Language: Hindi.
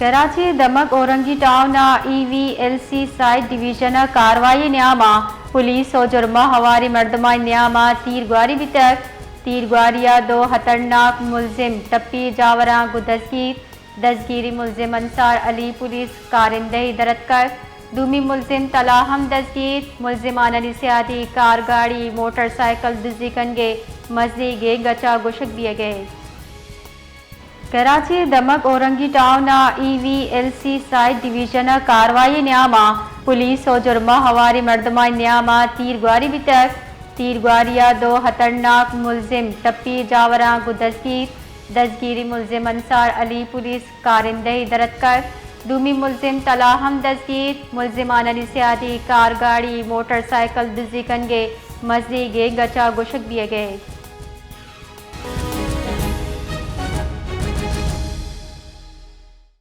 कराची दमक Orangi town EVLC side division कार्रवाई न्यामा पुलिस और जुर्मा हवारी मर्दमा न्यामा तीरगवारी बितक तीरगवारिया दो खतरनाक मुलजिम टप्पी जावरा को दसगीरी मुलजिम अंसार अली पुलिस कारिंदे दरद कर दूमी मुलजिम तलाहम दसगीर मुलजिमान अली सियादी कार गाड़ी मोटरसाइकिल दुजिकन गे मजदी गे गचा गुशक दिए गए। कराची दमक Orangi town EVLC side division कार्रवाई न्यामा पुलिस और जुर्मा हवारी मर्दमा न्यामा तीरगवारी बितक तीरगवारिया दो खतरनाक मुलजिम टप्पी जावरा को दसगीरी मुलजिम अंसार अली पुलिस कारिंदे दरद कर दूमी मुलजिम तलाहम दसगीर मुलजिमान अली सियादी कार गाड़ी मोटरसाइकिल दुजिकन गे मजदी गे गचा गुशक दिए गए।